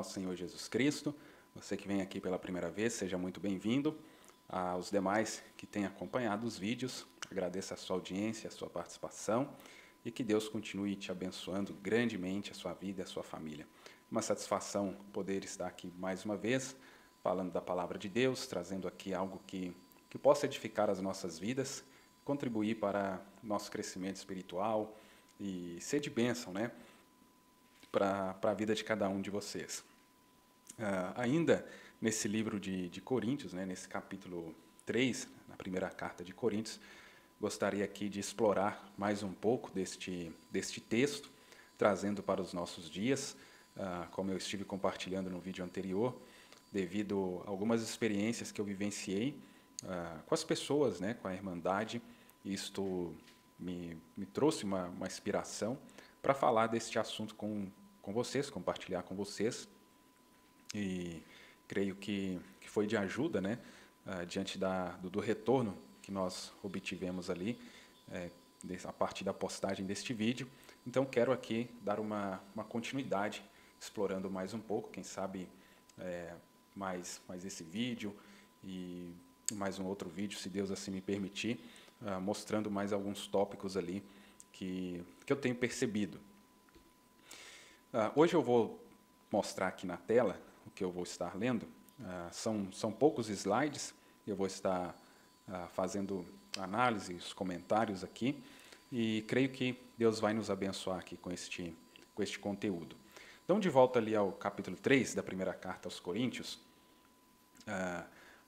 nosso Senhor Jesus Cristo. Você que vem aqui pela primeira vez, seja muito bem-vindo. Aos demais que têm acompanhado os vídeos, agradeço a sua audiência, a sua participação e que Deus continue te abençoando grandemente a sua vida e a sua família. Uma satisfação poder estar aqui mais uma vez, falando da palavra de Deus, trazendo aqui algo que possa edificar as nossas vidas, contribuir para nosso crescimento espiritual e ser de bênção, né, para a vida de cada um de vocês. Ainda nesse livro de Coríntios, né, nesse capítulo 3, na primeira carta de Coríntios, gostaria aqui de explorar mais um pouco deste texto, trazendo para os nossos dias, como eu estive compartilhando no vídeo anterior, devido a algumas experiências que eu vivenciei com as pessoas, né, com a Irmandade. Isto me trouxe uma inspiração para falar deste assunto com vocês, compartilhar com vocês, e creio que foi de ajuda, né, diante do retorno que nós obtivemos ali, a partir da postagem deste vídeo. Então, quero aqui dar uma continuidade, explorando mais um pouco, quem sabe mais esse vídeo e mais um outro vídeo, se Deus assim me permitir, mostrando mais alguns tópicos ali que eu tenho percebido. Hoje eu vou mostrar aqui na tela o que eu vou estar lendo. São poucos slides, eu vou estar fazendo análises, comentários aqui, e creio que Deus vai nos abençoar aqui com este conteúdo. Então, de volta ali ao capítulo 3 da primeira carta aos Coríntios,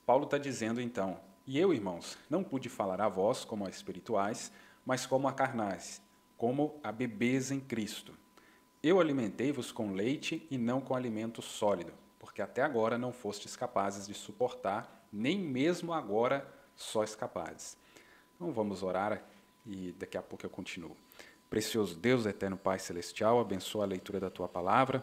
Paulo está dizendo então: "E eu, irmãos, não pude falar a vós como a espirituais, mas como a carnais, como a bebês em Cristo. Eu alimentei-vos com leite e não com alimento sólido, porque até agora não fostes capazes de suportar, nem mesmo agora sois capazes." Então vamos orar e daqui a pouco eu continuo. Precioso Deus, eterno Pai Celestial, abençoa a leitura da Tua Palavra,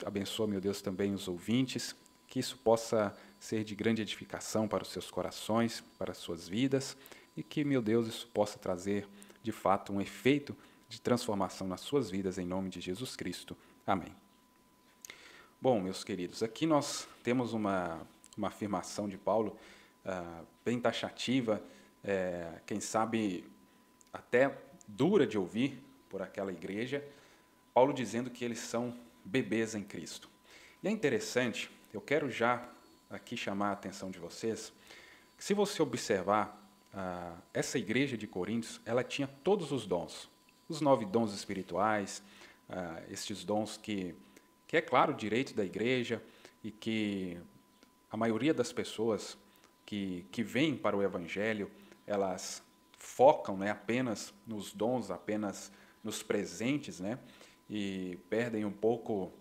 abençoa, meu Deus, também os ouvintes, que isso possa ser de grande edificação para os seus corações, para as suas vidas, e que, meu Deus, isso possa trazer, de fato, um efeito de transformação nas suas vidas, em nome de Jesus Cristo. Amém. Bom, meus queridos, aqui nós temos uma afirmação de Paulo bem taxativa, quem sabe até dura de ouvir por aquela igreja, Paulo dizendo que eles são bebês em Cristo. E é interessante, eu quero já aqui chamar a atenção de vocês, que se você observar, essa igreja de Coríntios, ela tinha todos os dons, os 9 dons espirituais, estes dons que é claro, direito da igreja, e que a maioria das pessoas que vêm para o Evangelho, elas focam, né, apenas nos dons, apenas nos presentes, né, e perdem um pouco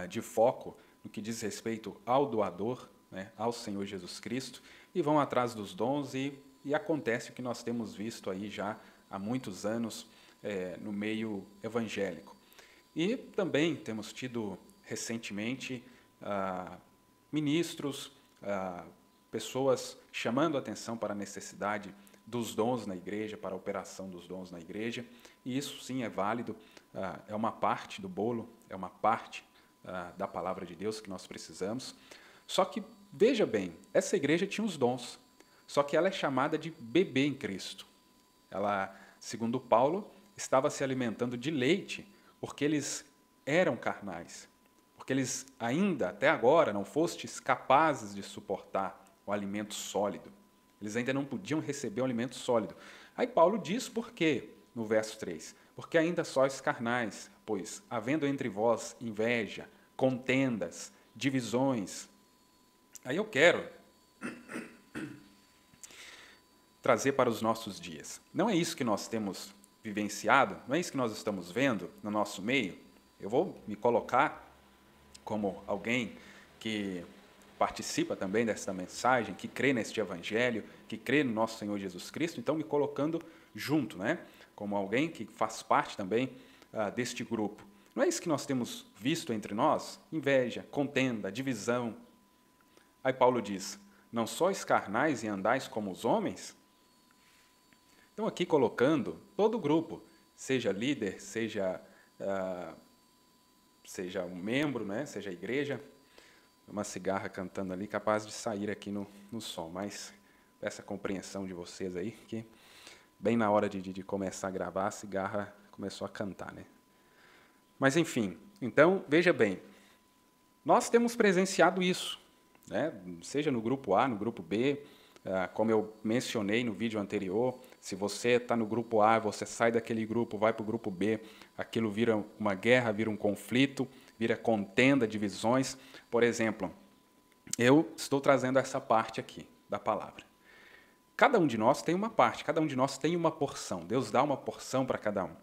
de foco no que diz respeito ao doador, né, ao Senhor Jesus Cristo, e vão atrás dos dons, e acontece o que nós temos visto aí já há muitos anos no meio evangélico. E também temos tido recentemente ministros, pessoas chamando a atenção para a necessidade dos dons na igreja, para a operação dos dons na igreja, e isso sim é válido, é uma parte do bolo, é uma parte da palavra de Deus que nós precisamos. Só que, veja bem, essa igreja tinha os dons, só que ela é chamada de bebê em Cristo. Ela, segundo Paulo, estava se alimentando de leite, porque eles eram carnais, porque eles ainda, até agora, não fostes capazes de suportar o alimento sólido. Eles ainda não podiam receber o alimento sólido. Aí Paulo diz por quê, no verso 3. "Porque ainda sois carnais, pois, havendo entre vós inveja, contendas, divisões." Aí eu quero trazer para os nossos dias. Não é isso que nós temos vivenciado? Não é isso que nós estamos vendo no nosso meio? Eu vou me colocar como alguém que participa também desta mensagem, que crê neste evangelho, que crê no nosso Senhor Jesus Cristo, então me colocando junto, né? Como alguém que faz parte também deste grupo. Não é isso que nós temos visto entre nós? Inveja, contenda, divisão. Aí Paulo diz: "Não sois carnais e andais como os homens?" Então, aqui colocando todo o grupo, seja líder, seja seja um membro, né, seja a igreja, uma cigarra cantando ali, capaz de sair aqui no som, mas peço a compreensão de vocês aí, que bem na hora de começar a gravar, a cigarra começou a cantar, né? Mas, enfim, então, veja bem, nós temos presenciado isso, né? Seja no grupo A, no grupo B, como eu mencionei no vídeo anterior, se você está no grupo A, você sai daquele grupo, vai para o grupo B, aquilo vira uma guerra, vira um conflito, vira contenda, divisões. Por exemplo, eu estou trazendo essa parte aqui da palavra. Cada um de nós tem uma parte, cada um de nós tem uma porção. Deus dá uma porção para cada um.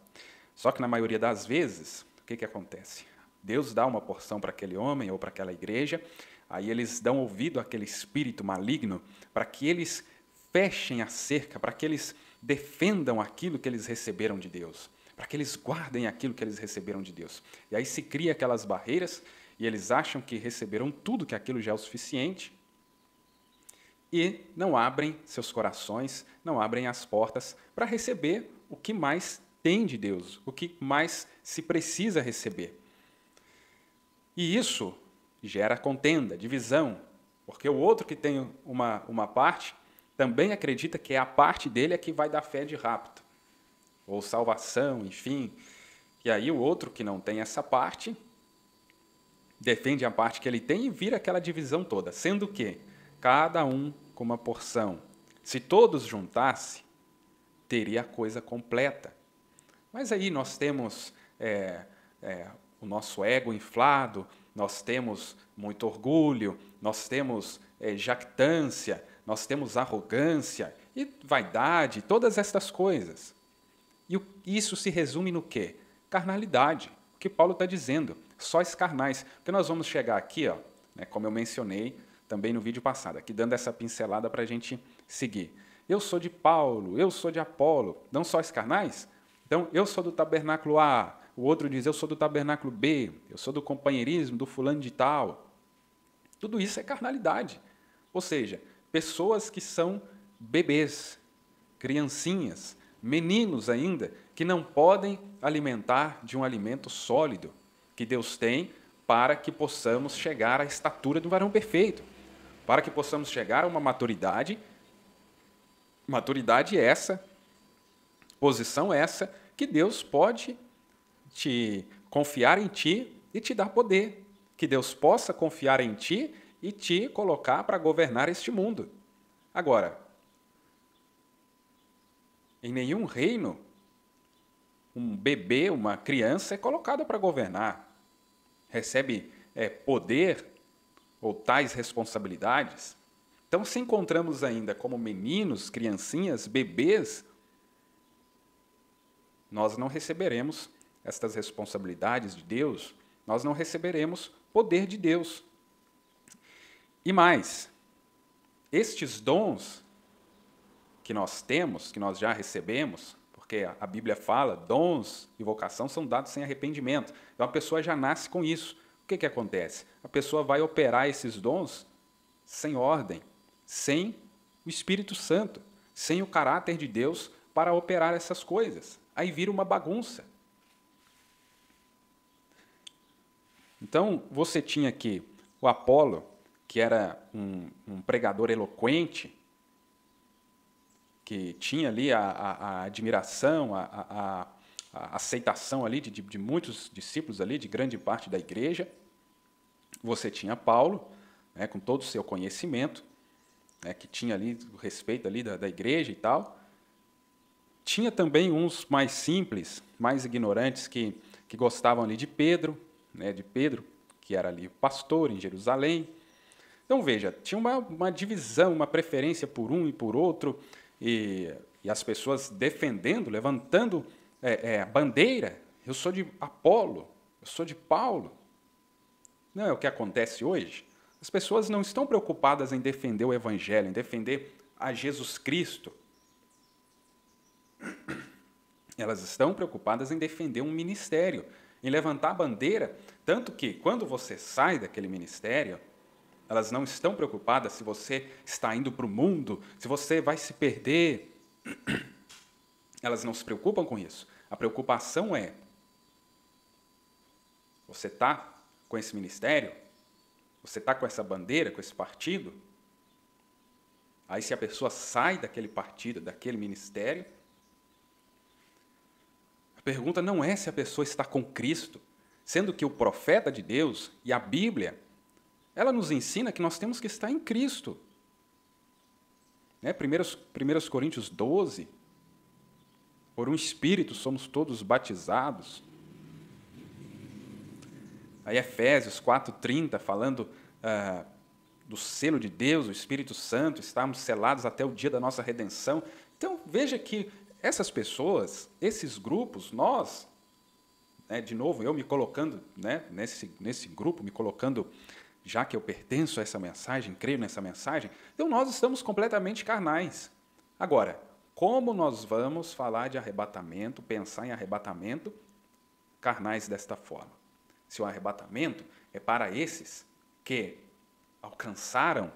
Só que na maioria das vezes, o que acontece? Deus dá uma porção para aquele homem ou para aquela igreja, aí eles dão ouvido àquele espírito maligno para que eles fechem a cerca, para que eles defendam aquilo que eles receberam de Deus, para que eles guardem aquilo que eles receberam de Deus. E aí se cria aquelas barreiras e eles acham que receberam tudo, que aquilo já é o suficiente, e não abrem seus corações, não abrem as portas para receber o que mais tem de Deus, o que mais se precisa receber. E isso gera contenda, divisão, porque o outro que tem uma parte também acredita que é a parte dele é que vai dar fé de rapto, ou salvação, enfim. E aí o outro que não tem essa parte defende a parte que ele tem e vira aquela divisão toda, sendo que cada um com uma porção. Se todos juntassem, teria a coisa completa. Mas aí nós temos o nosso ego inflado, nós temos muito orgulho, nós temos jactância, nós temos arrogância e vaidade, todas estas coisas. E isso se resume no quê? Carnalidade. O que Paulo está dizendo, sóis carnais. Porque nós vamos chegar aqui, ó, né, como eu mencionei também no vídeo passado, aqui dando essa pincelada para a gente seguir. Eu sou de Paulo, eu sou de Apolo, não sóis carnais? Então, eu sou do tabernáculo A, o outro diz, eu sou do tabernáculo B, eu sou do companheirismo, do fulano de tal. Tudo isso é carnalidade. Ou seja, pessoas que são bebês, criancinhas, meninos ainda, que não podem alimentar de um alimento sólido que Deus tem para que possamos chegar à estatura do varão perfeito, para que possamos chegar a uma maturidade essa, posição essa, que Deus pode te confiar em ti e te dar poder, que Deus possa confiar em ti e te colocar para governar este mundo. Agora, em nenhum reino, um bebê, uma criança é colocada para governar, recebe poder ou tais responsabilidades. Então, se encontramos ainda como meninos, criancinhas, bebês, nós não receberemos estas responsabilidades de Deus, nós não receberemos poder de Deus. E mais, estes dons que nós temos, que nós já recebemos, porque a Bíblia fala, dons e vocação são dados sem arrependimento. Então a pessoa já nasce com isso. O que acontece? A pessoa vai operar esses dons sem ordem, sem o Espírito Santo, sem o caráter de Deus para operar essas coisas. Aí vira uma bagunça. Então, você tinha aqui o Apolo, que era um pregador eloquente, que tinha ali a admiração, a aceitação ali de muitos discípulos ali, de grande parte da igreja. Você tinha Paulo, né, com todo o seu conhecimento, né, que tinha ali o respeito ali da igreja e tal. Tinha também uns mais simples, mais ignorantes, que gostavam ali de Pedro, né, que era ali o pastor em Jerusalém. Então, veja, tinha uma divisão, uma preferência por um e por outro, e as pessoas defendendo, levantando a bandeira. Eu sou de Apolo, eu sou de Paulo. Não é o que acontece hoje? As pessoas não estão preocupadas em defender o Evangelho, em defender a Jesus Cristo. Elas estão preocupadas em defender um ministério, em levantar a bandeira, tanto que, quando você sai daquele ministério, elas não estão preocupadas se você está indo para o mundo, se você vai se perder. Elas não se preocupam com isso. A preocupação é Você está com esse ministério? Você está com essa bandeira, com esse partido? Aí, se a pessoa sai daquele partido, daquele ministério, a pergunta não é se a pessoa está com Cristo, sendo que o profeta de Deus e a Bíblia, ela nos ensina que nós temos que estar em Cristo. 1 Coríntios 12, por um Espírito somos todos batizados. Aí Efésios 4:30, falando do selo de Deus, o Espírito Santo, estamos selados até o dia da nossa redenção. Então, veja que essas pessoas, esses grupos, nós, de novo, eu me colocando nesse grupo, me colocando, já que eu pertenço a essa mensagem, creio nessa mensagem, então nós estamos completamente carnais. Agora, como nós vamos falar de arrebatamento, pensar em arrebatamento, carnais desta forma? Se o arrebatamento é para esses que alcançaram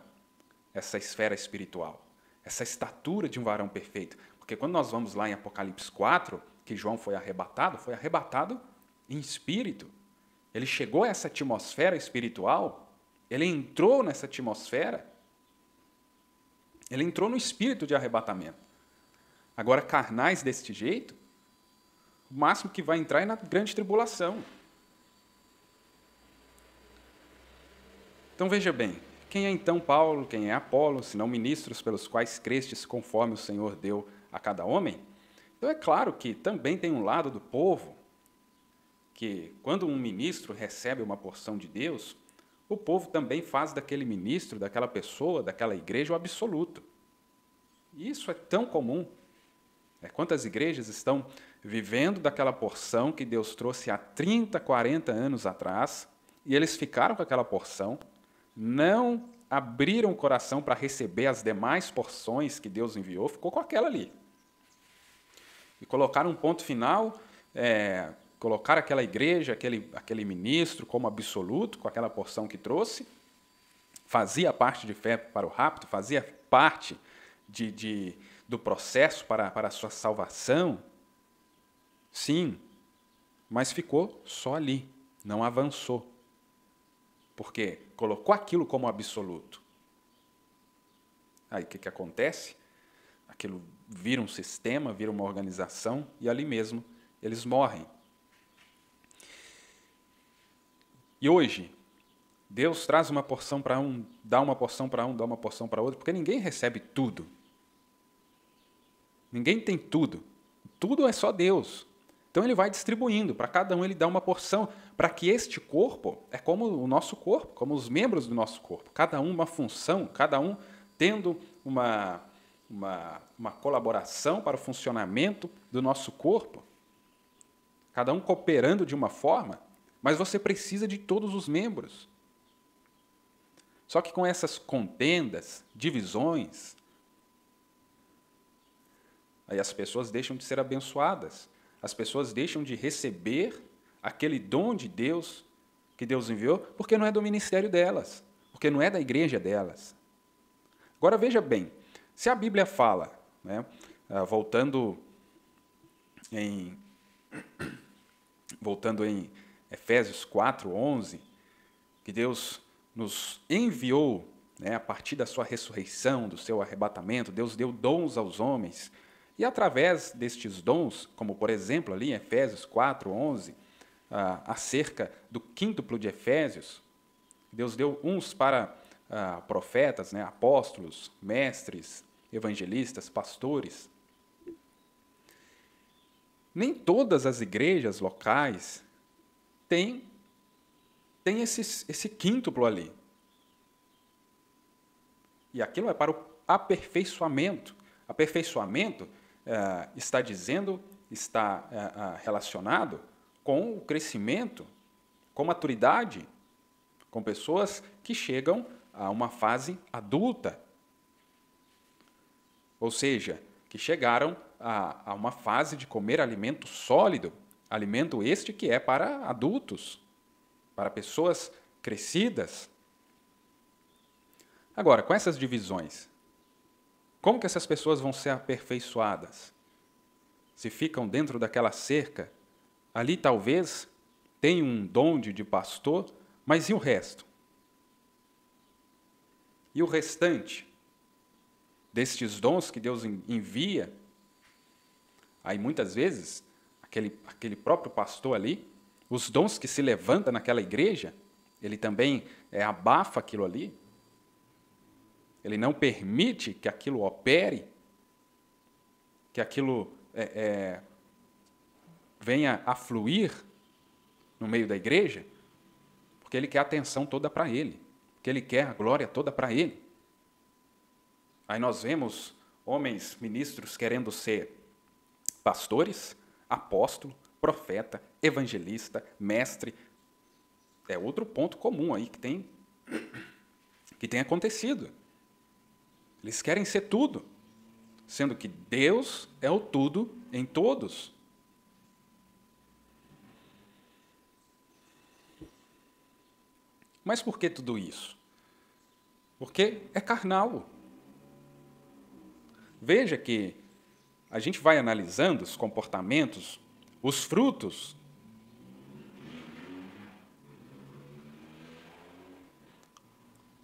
essa esfera espiritual, essa estatura de um varão perfeito. Porque quando nós vamos lá em Apocalipse 4, que João foi arrebatado em espírito. Ele chegou a essa atmosfera espiritual, ele entrou nessa atmosfera, ele entrou no espírito de arrebatamento. Agora, carnais deste jeito, o máximo que vai entrar é na grande tribulação. Então, veja bem, quem é então Paulo, quem é Apolo, senão ministros pelos quais crestes conforme o Senhor deu a cada homem? Então, é claro que também tem um lado do povo, que quando um ministro recebe uma porção de Deus, o povo também faz daquele ministro, daquela pessoa, daquela igreja, o absoluto. E isso é tão comum. Quantas igrejas estão vivendo daquela porção que Deus trouxe há 30, 40 anos atrás, e eles ficaram com aquela porção, não abriram o coração para receber as demais porções que Deus enviou, ficou com aquela ali. E colocaram um ponto final, colocaram aquela igreja, aquele ministro como absoluto, com aquela porção que trouxe, fazia parte de fé para o rapto, fazia parte do processo para a sua salvação, sim, mas ficou só ali, não avançou. Porque colocou aquilo como absoluto. Aí o que acontece? Aquilo vira um sistema, vira uma organização, e ali mesmo eles morrem. E hoje, Deus traz uma porção para um, dá uma porção para um, dá uma porção para outro, porque ninguém recebe tudo. Ninguém tem tudo. Tudo é só Deus. Então ele vai distribuindo, para cada um ele dá uma porção, para que este corpo é como o nosso corpo, como os membros do nosso corpo, cada um uma função, cada um tendo uma colaboração para o funcionamento do nosso corpo, cada um cooperando de uma forma, mas você precisa de todos os membros. Só que com essas contendas, divisões, aí as pessoas deixam de ser abençoadas. As pessoas deixam de receber aquele dom de Deus que Deus enviou, porque não é do ministério delas, porque não é da igreja delas. Agora, veja bem, se a Bíblia fala, voltando em Efésios 4:11, que Deus nos enviou, a partir da sua ressurreição, do seu arrebatamento, Deus deu dons aos homens. E através destes dons, como por exemplo ali em Efésios 4:11, acerca do quíntuplo de Efésios, Deus deu uns para profetas, apóstolos, mestres, evangelistas, pastores. Nem todas as igrejas locais têm esse quíntuplo ali. E aquilo é para o aperfeiçoamento. Aperfeiçoamento está relacionado com o crescimento, com maturidade, com pessoas que chegam a uma fase adulta. Ou seja, que chegaram a uma fase de comer alimento sólido, alimento este que é para adultos, para pessoas crescidas. Agora, com essas divisões, como que essas pessoas vão ser aperfeiçoadas? Se ficam dentro daquela cerca, ali talvez tem um dom de pastor, mas e o resto? E o restante destes dons que Deus envia? Aí, muitas vezes, aquele próprio pastor ali, os dons que se levantam naquela igreja, ele também abafa aquilo ali. Ele não permite que aquilo opere, que aquilo venha a fluir no meio da igreja, porque ele quer a atenção toda para ele, porque ele quer a glória toda para ele. Aí nós vemos homens, ministros, querendo ser pastores, apóstolo, profeta, evangelista, mestre. É outro ponto comum aí que tem acontecido. Eles querem ser tudo, sendo que Deus é o tudo em todos. Mas por que tudo isso? Porque é carnal. Veja que a gente vai analisando os comportamentos, os frutos.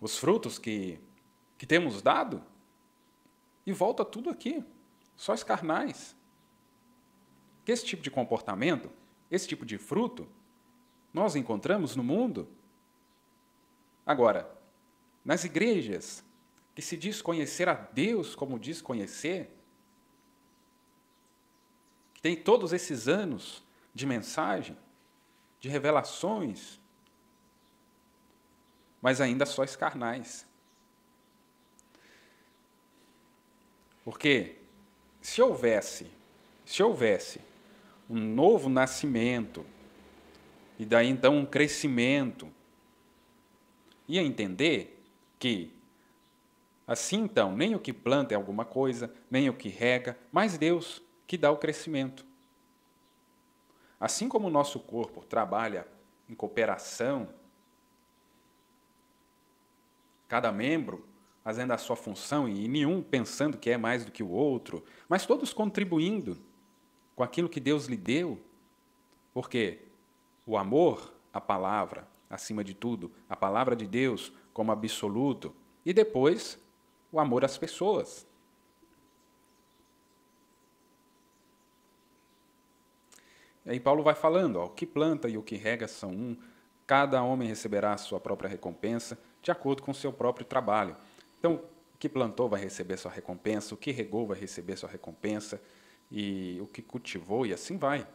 Os frutos que temos dado, e volta tudo aqui, só os carnais. Que esse tipo de comportamento, esse tipo de fruto, nós encontramos no mundo. Agora, nas igrejas, que se diz conhecer a Deus como diz conhecer, que tem todos esses anos de mensagem, de revelações, mas ainda sóis carnais. Porque se houvesse um novo nascimento, e daí então um crescimento, ia entender que, assim então, nem o que planta é alguma coisa, nem o que rega, mas Deus que dá o crescimento. Assim como o nosso corpo trabalha em cooperação, cada membro fazendo a sua função e nenhum pensando que é mais do que o outro, mas todos contribuindo com aquilo que Deus lhe deu, porque o amor à palavra, acima de tudo, a palavra de Deus como absoluto, e depois o amor às pessoas. E aí Paulo vai falando, o que planta e o que rega são um, cada homem receberá a sua própria recompensa, de acordo com o seu próprio trabalho. Então, o que plantou vai receber sua recompensa, o que regou vai receber sua recompensa, e o que cultivou, e assim vai.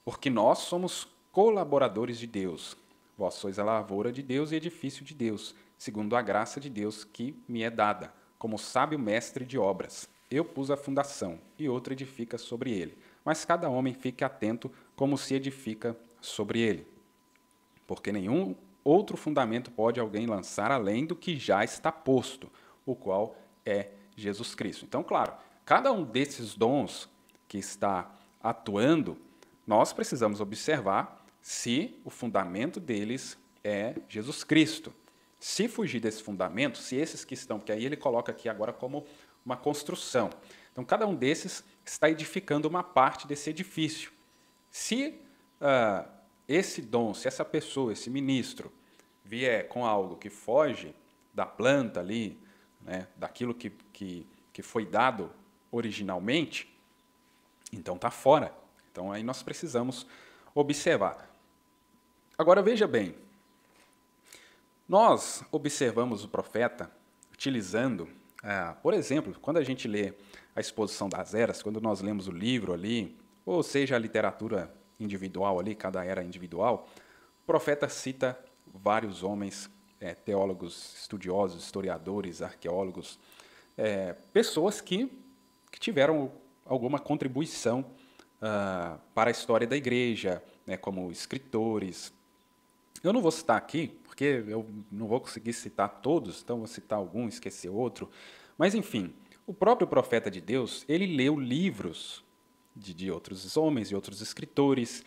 Porque nós somos colaboradores de Deus. Vós sois a lavoura de Deus e edifício de Deus, segundo a graça de Deus que me é dada, como sábio mestre de obras. Eu pus a fundação, e outro edifica sobre ele. Mas cada homem fique atento como se edifica sobre ele. Porque nenhum outro fundamento pode alguém lançar além do que já está posto, o qual é Jesus Cristo. Então, claro, cada um desses dons que está atuando, nós precisamos observar se o fundamento deles é Jesus Cristo. Se fugir desse fundamento, se esses que estão, porque aí ele coloca aqui agora como uma construção. Então, cada um desses está edificando uma parte desse edifício. Se esse dom, se essa pessoa, esse ministro, vier com algo que foge da planta ali, né, daquilo que foi dado originalmente, então está fora. Então, aí nós precisamos observar. Agora, veja bem, nós observamos o profeta utilizando, por exemplo, quando a gente lê a Exposição das Eras, quando nós lemos o livro ali, ou seja, a literatura individual ali, cada era individual, o profeta cita vários homens, teólogos, estudiosos, historiadores, arqueólogos, pessoas que tiveram alguma contribuição para a história da igreja, né, como escritores. Eu não vou citar aqui, porque eu não vou conseguir citar todos, então vou citar algum, esquecer outro. Mas, enfim, o próprio profeta de Deus, ele leu livros de outros homens e outros escritores,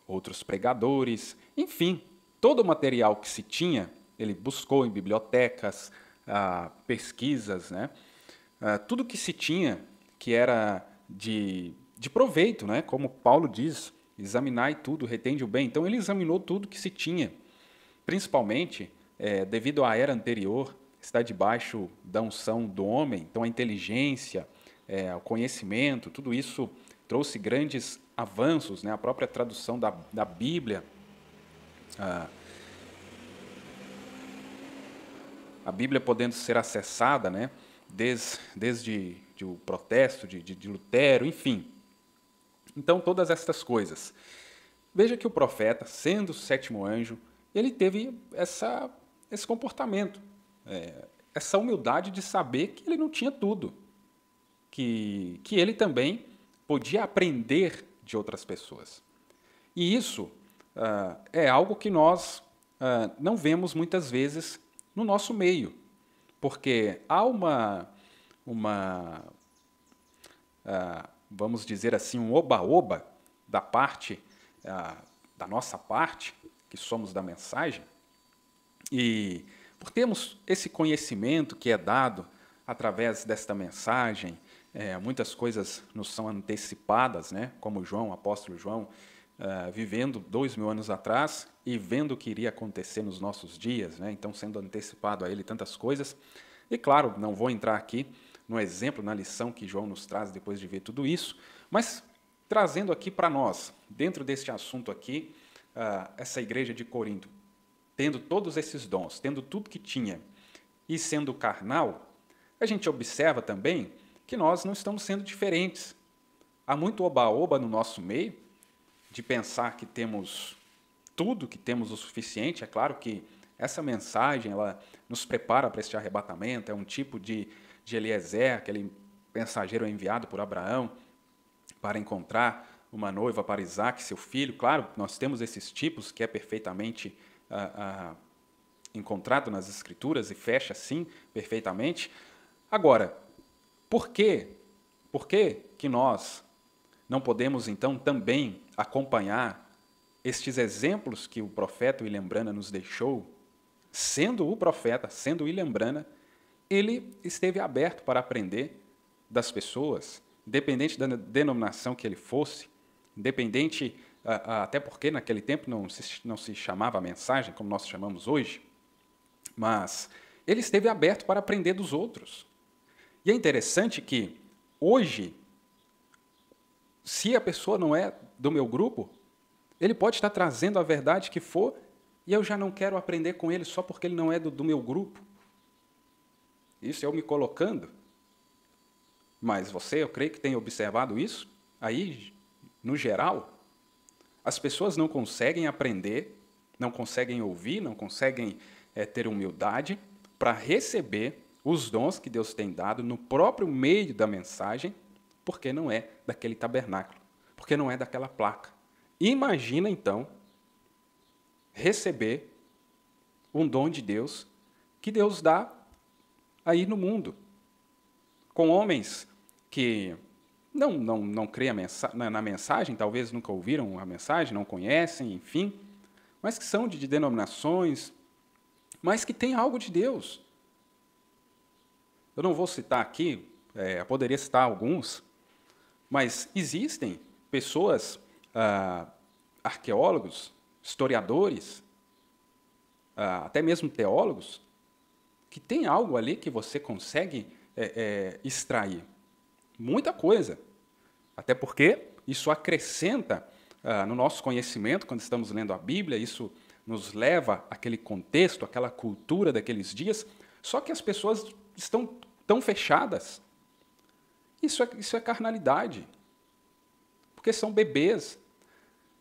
outros pregadores, enfim, todo o material que se tinha, ele buscou em bibliotecas, pesquisas, né? Tudo que se tinha que era de proveito, né? Como Paulo diz examinai tudo, retende o bem. Então ele examinou tudo que se tinha, principalmente devido à era anterior, está debaixo da unção do homem, então a inteligência, o conhecimento, tudo isso trouxe grandes avanços, né? A própria tradução da Bíblia, a Bíblia podendo ser acessada, né? Desde o protesto de Lutero, enfim. Então, todas estas coisas. Veja que o profeta, sendo o sétimo anjo, ele teve esse comportamento, essa humildade de saber que ele não tinha tudo, que ele também podia aprender de outras pessoas. E isso é algo que nós não vemos muitas vezes no nosso meio, porque há vamos dizer assim, um oba-oba da nossa parte, que somos da mensagem, e por termos esse conhecimento que é dado através desta mensagem, muitas coisas nos são antecipadas, né? Como João, o apóstolo João, vivendo 2000 anos atrás e vendo o que iria acontecer nos nossos dias, né? Então sendo antecipado a ele tantas coisas. E claro, não vou entrar aqui no exemplo, na lição que João nos traz depois de ver tudo isso, mas trazendo aqui para nós, dentro deste assunto aqui, essa igreja de Corinto, tendo todos esses dons, tendo tudo que tinha e sendo carnal, a gente observa também que nós não estamos sendo diferentes. Há muito oba-oba no nosso meio, de pensar que temos tudo, que temos o suficiente. É claro que essa mensagem ela nos prepara para este arrebatamento, é um tipo de Eliezer, aquele mensageiro enviado por Abraão para encontrar uma noiva para Isaac, seu filho. Claro, nós temos esses tipos que é perfeitamente encontrado nas Escrituras e fecha, sim, perfeitamente. Agora, por quê? Por que nós não podemos, então, também acompanhar estes exemplos que o profeta William Branham nos deixou? Sendo o profeta, sendo William Branham, ele esteve aberto para aprender das pessoas, independente da denominação que ele fosse, independente, até porque naquele tempo não se chamava mensagem, como nós chamamos hoje, mas ele esteve aberto para aprender dos outros. E é interessante que, hoje, se a pessoa não é do meu grupo, ele pode estar trazendo a verdade que for, e eu já não quero aprender com ele só porque ele não é do meu grupo. Isso eu me colocando. Mas você, eu creio que tem observado isso. Aí, no geral, as pessoas não conseguem aprender, não conseguem ouvir, não conseguem ter humildade para receber os dons que Deus tem dado no próprio meio da mensagem, porque não é daquele tabernáculo, porque não é daquela placa. Imagina, então, receber um dom de Deus que Deus dá aí no mundo, com homens que não creem na mensagem, talvez nunca ouviram a mensagem, não conhecem, enfim, mas que são de denominações, mas que têm algo de Deus. Eu não vou citar aqui, poderia citar alguns, mas existem pessoas, arqueólogos, historiadores, até mesmo teólogos, que tem algo ali que você consegue extrair. Muita coisa. Até porque isso acrescenta no nosso conhecimento, quando estamos lendo a Bíblia, isso nos leva àquele contexto, àquela cultura daqueles dias, só que as pessoas estão tão fechadas. Isso é carnalidade. Porque são bebês.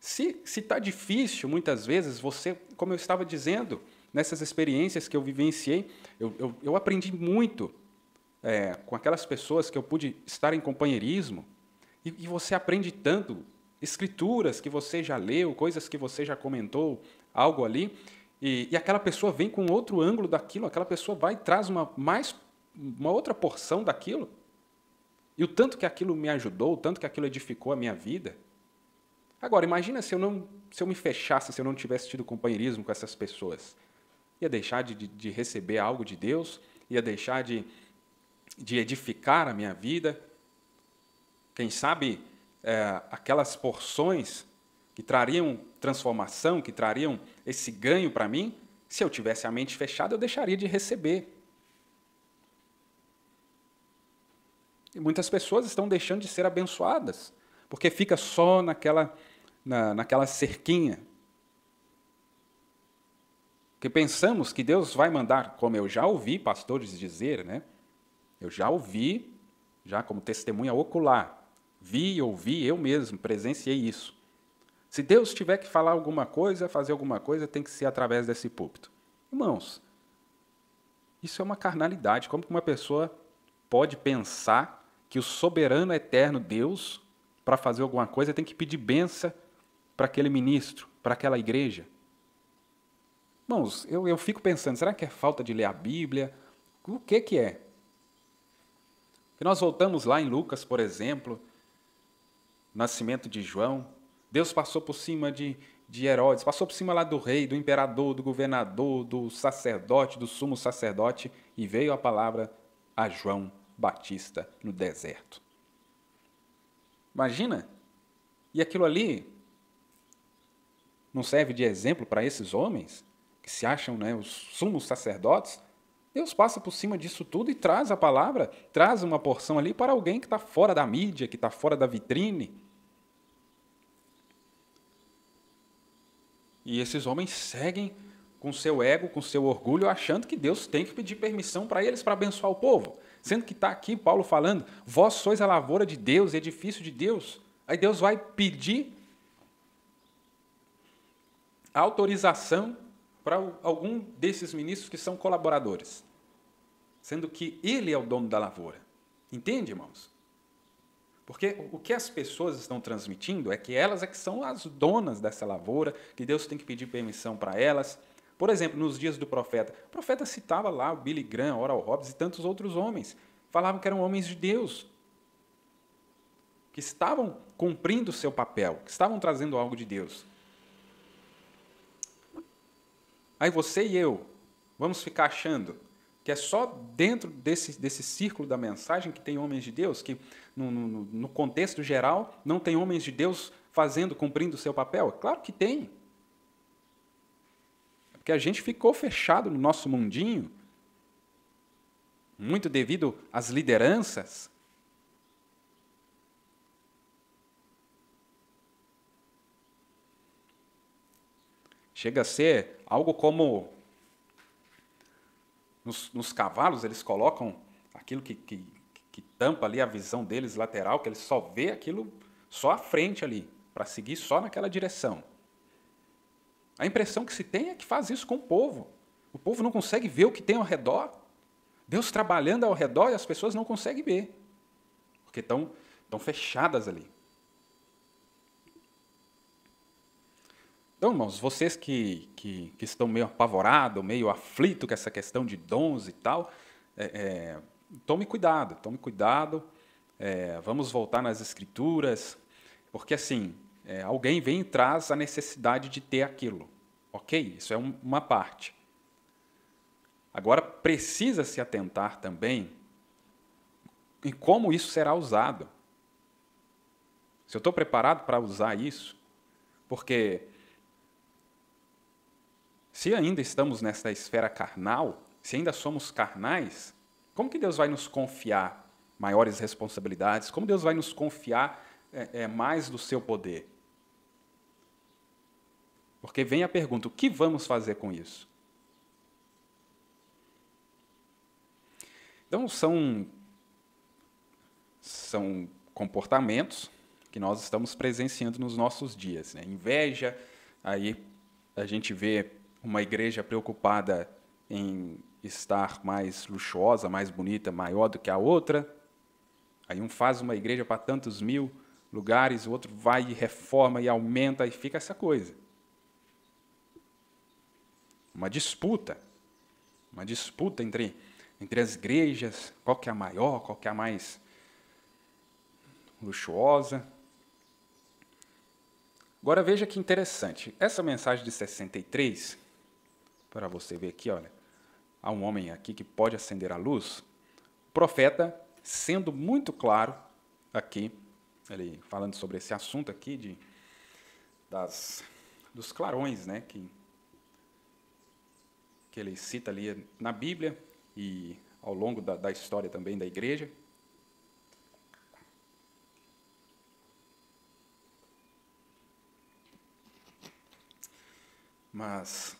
Se está difícil, muitas vezes, você, como eu estava dizendo, nessas experiências que eu vivenciei, eu aprendi muito com aquelas pessoas que eu pude estar em companheirismo, e você aprende tanto, escrituras que você já leu, coisas que você já comentou, algo ali, e aquela pessoa vem com outro ângulo daquilo, aquela pessoa vai e traz uma outra porção daquilo, e o tanto que aquilo me ajudou, o tanto que aquilo edificou a minha vida. Agora, imagina se eu me fechasse, se eu não tivesse tido companheirismo com essas pessoas. Ia deixar de receber algo de Deus, ia deixar de edificar a minha vida. Quem sabe aquelas porções que trariam transformação, que trariam esse ganho para mim, se eu tivesse a mente fechada, eu deixaria de receber. E muitas pessoas estão deixando de ser abençoadas, porque fica só naquela cerquinha. Porque pensamos que Deus vai mandar, como eu já ouvi pastores dizer, né? Eu já ouvi, já como testemunha ocular, vi, ouvi, eu mesmo presenciei isso. Se Deus tiver que falar alguma coisa, fazer alguma coisa, tem que ser através desse púlpito. Irmãos, isso é uma carnalidade. Como que uma pessoa pode pensar que o soberano eterno Deus, para fazer alguma coisa, tem que pedir bênção para aquele ministro, para aquela igreja? Irmãos, eu fico pensando, será que é falta de ler a Bíblia? O que é? E nós voltamos lá em Lucas, por exemplo, nascimento de João. Deus passou por cima de Herodes, passou por cima lá do rei, do imperador, do governador, do sacerdote, do sumo sacerdote, e veio a palavra a João Batista no deserto. Imagina? E aquilo ali não serve de exemplo para esses homens, que se acham, né, os sumos sacerdotes? Deus passa por cima disso tudo e traz a palavra, traz uma porção ali para alguém que está fora da mídia, que está fora da vitrine. E esses homens seguem com seu ego, com seu orgulho, achando que Deus tem que pedir permissão para eles para abençoar o povo. Sendo que está aqui Paulo falando, vós sois a lavoura de Deus, edifício de Deus. Aí Deus vai pedir autorização para algum desses ministros que são colaboradores, sendo que ele é o dono da lavoura. Entende, irmãos? Porque o que as pessoas estão transmitindo é que elas é que são as donas dessa lavoura, que Deus tem que pedir permissão para elas. Por exemplo, nos dias do profeta, o profeta citava lá o Billy Graham, Oral Roberts e tantos outros homens. Falavam que eram homens de Deus, que estavam cumprindo o seu papel, que estavam trazendo algo de Deus. Aí você e eu vamos ficar achando que é só dentro desse círculo da mensagem que tem homens de Deus, que no contexto geral não tem homens de Deus cumprindo o seu papel? Claro que tem. Porque a gente ficou fechado no nosso mundinho, muito devido às lideranças. Chega a ser algo como nos cavalos, eles colocam aquilo que tampa ali a visão deles lateral, que eles só vê aquilo só à frente ali, para seguir só naquela direção. A impressão que se tem é que faz isso com o povo. O povo não consegue ver o que tem ao redor. Deus trabalhando ao redor e as pessoas não conseguem ver, porque estão fechadas ali. Então, irmãos, vocês que estão meio apavorados, meio aflitos com essa questão de dons e tal, tome cuidado, vamos voltar nas Escrituras, porque assim, alguém vem e traz a necessidade de ter aquilo, ok? Isso é uma parte. Agora, precisa se atentar também em como isso será usado. Se eu estou preparado para usar isso, porque se ainda estamos nessa esfera carnal, se ainda somos carnais, como que Deus vai nos confiar maiores responsabilidades? Como Deus vai nos confiar mais do seu poder? Porque vem a pergunta, o que vamos fazer com isso? Então, são comportamentos que nós estamos presenciando nos nossos dias, né? Inveja, aí a gente vê uma igreja preocupada em estar mais luxuosa, mais bonita, maior do que a outra. Aí um faz uma igreja para tantos mil lugares, o outro vai e reforma e aumenta, e fica essa coisa. Uma disputa entre as igrejas, qual que é a maior, qual que é a mais luxuosa. Agora veja que interessante, essa mensagem de 63, para você ver aqui, olha, há um homem aqui que pode acender a luz, o profeta, sendo muito claro aqui, ele falando sobre esse assunto aqui dos clarões, né, que ele cita ali na Bíblia e ao longo da história também da igreja. Mas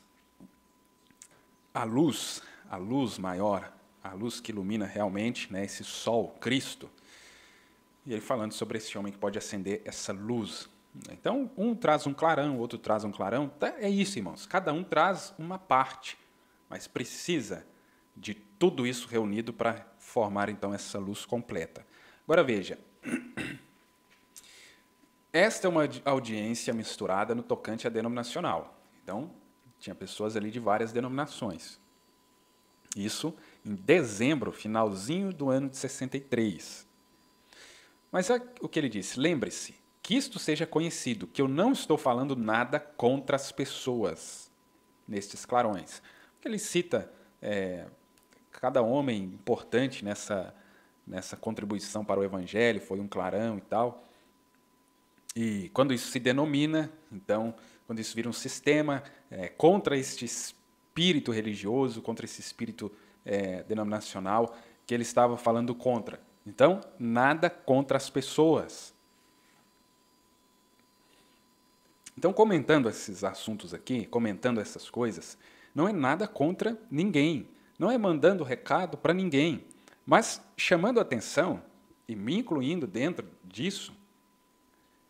a luz maior, a luz que ilumina realmente, né, esse sol, Cristo, e ele falando sobre esse homem que pode acender essa luz. Então, um traz um clarão, o outro traz um clarão. É isso, irmãos. Cada um traz uma parte, mas precisa de tudo isso reunido para formar, então, essa luz completa. Agora, veja. Esta é uma audiência misturada no tocante à denominacional. Então, tinha pessoas ali de várias denominações. Isso em dezembro, finalzinho do ano de 63. Mas é o que ele disse, lembre-se, que isto seja conhecido, que eu não estou falando nada contra as pessoas nestes clarões. Porque ele cita cada homem importante nessa contribuição para o Evangelho, foi um clarão e tal. E quando isso se denomina, então, quando isso vira um sistema contra este espírito religioso, contra esse espírito denominacional que ele estava falando contra. Então, nada contra as pessoas. Então, comentando esses assuntos aqui, comentando essas coisas, não é nada contra ninguém, não é mandando recado para ninguém, mas chamando a atenção e me incluindo dentro disso,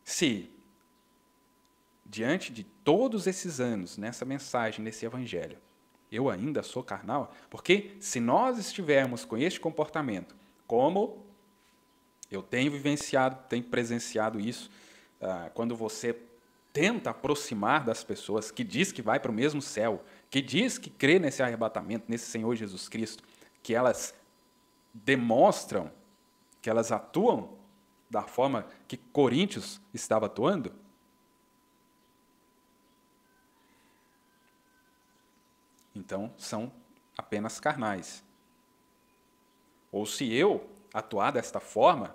se, diante de todos esses anos, nessa mensagem, nesse evangelho, eu ainda sou carnal, porque se nós estivermos com este comportamento, como eu tenho vivenciado, tenho presenciado isso, quando você tenta aproximar das pessoas, que diz que vai para o mesmo céu, que diz que crê nesse arrebatamento, nesse Senhor Jesus Cristo, que elas demonstram, que elas atuam da forma que Coríntios estava atuando, então são apenas carnais. Ou se eu atuar desta forma,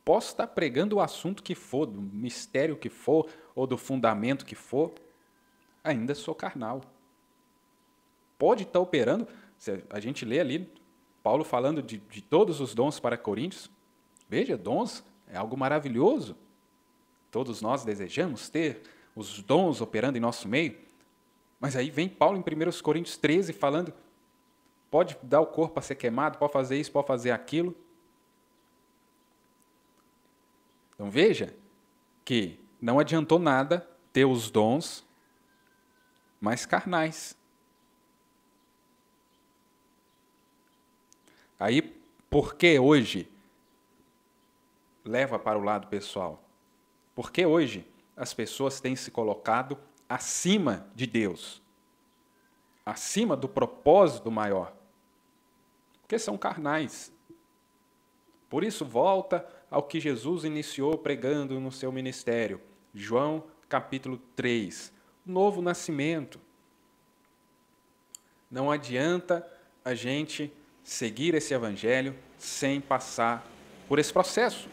posso estar pregando o assunto que for, do mistério que for, ou do fundamento que for, ainda sou carnal. Pode estar operando, a gente lê ali, Paulo falando de todos os dons para Coríntios. Veja, dons é algo maravilhoso. Todos nós desejamos ter os dons operando em nosso meio. Mas aí vem Paulo em 1 Coríntios 13 falando, pode dar o corpo a ser queimado, pode fazer isso, pode fazer aquilo. Então veja que não adiantou nada ter os dons mais carnais. Aí, por que hoje leva para o lado pessoal? Porque hoje as pessoas têm se colocado acima de Deus, acima do propósito maior, porque são carnais. Por isso, volta ao que Jesus iniciou pregando no seu ministério. João, capítulo 3, novo nascimento. Não adianta a gente seguir esse evangelho sem passar por esse processo.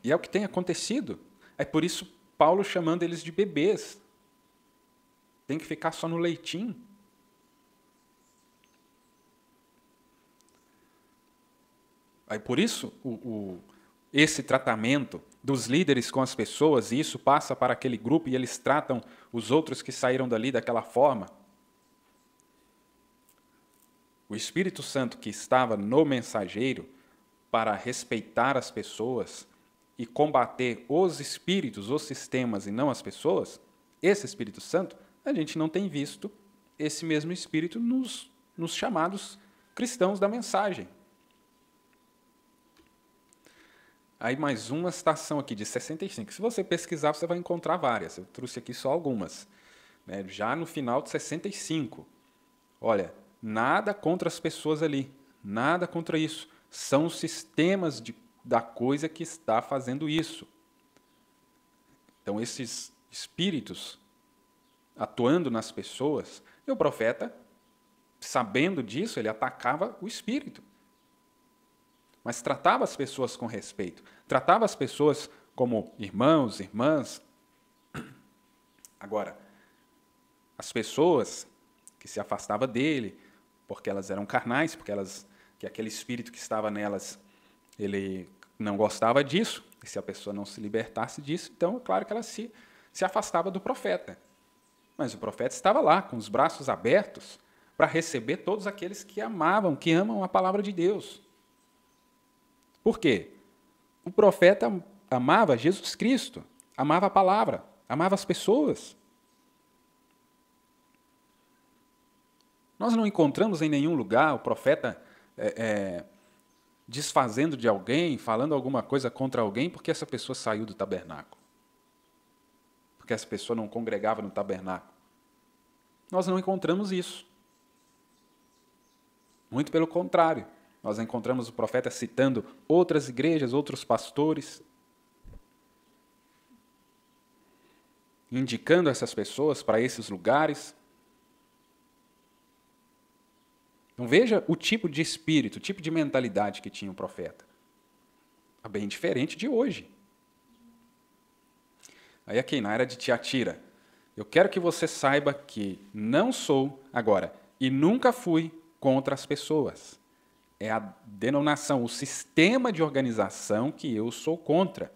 E é o que tem acontecido. É por isso Paulo chamando eles de bebês. Tem que ficar só no leitinho. Aí por isso esse tratamento dos líderes com as pessoas, e isso passa para aquele grupo e eles tratam os outros que saíram dali daquela forma. O Espírito Santo que estava no mensageiro para respeitar as pessoas e combater os espíritos, os sistemas e não as pessoas, esse Espírito Santo, a gente não tem visto esse mesmo Espírito nos chamados cristãos da mensagem. Aí mais uma citação aqui de 65. Se você pesquisar, você vai encontrar várias. Eu trouxe aqui só algumas. Já no final de 65. Olha, nada contra as pessoas ali. Nada contra isso. São os sistemas da coisa que está fazendo isso. Então, esses espíritos atuando nas pessoas, e o profeta, sabendo disso, ele atacava o espírito. mas tratava as pessoas com respeito, tratava as pessoas como irmãos, irmãs. Agora, as pessoas que se afastavam dele, porque elas eram carnais, que aquele espírito que estava nelas, ele não gostava disso, e se a pessoa não se libertasse disso, então é claro que ela se afastava do profeta. Mas o profeta estava lá, com os braços abertos, para receber todos aqueles que amavam, que amam a palavra de Deus. Por quê? O profeta amava Jesus Cristo, amava a palavra, amava as pessoas. Nós não encontramos em nenhum lugar o profeta desfazendo de alguém, falando alguma coisa contra alguém, porque essa pessoa saiu do tabernáculo. Porque essa pessoa não congregava no tabernáculo. Nós não encontramos isso. Muito pelo contrário. Nós encontramos o profeta citando outras igrejas, outros pastores, indicando essas pessoas para esses lugares. Então veja o tipo de espírito, o tipo de mentalidade que tinha o profeta. É bem diferente de hoje. Aí a Queiná era de Tiatira. Eu quero que você saiba que não sou agora e nunca fui contra as pessoas. É a denominação, o sistema de organização que eu sou contra.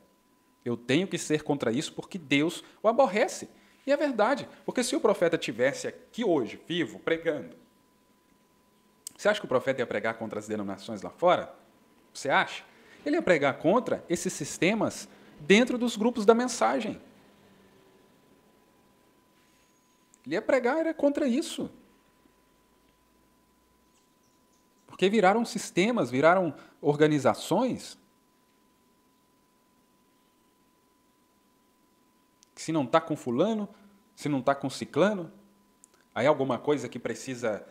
Eu tenho que ser contra isso porque Deus o aborrece. E é verdade, porque se o profeta tivesse aqui hoje, vivo, pregando, você acha que o profeta ia pregar contra as denominações lá fora? Você acha? Ele ia pregar contra esses sistemas dentro dos grupos da mensagem. Ele ia pregar era contra isso. Porque viraram sistemas, viraram organizações que se não está com fulano, se não está com ciclano, aí alguma coisa que precisa,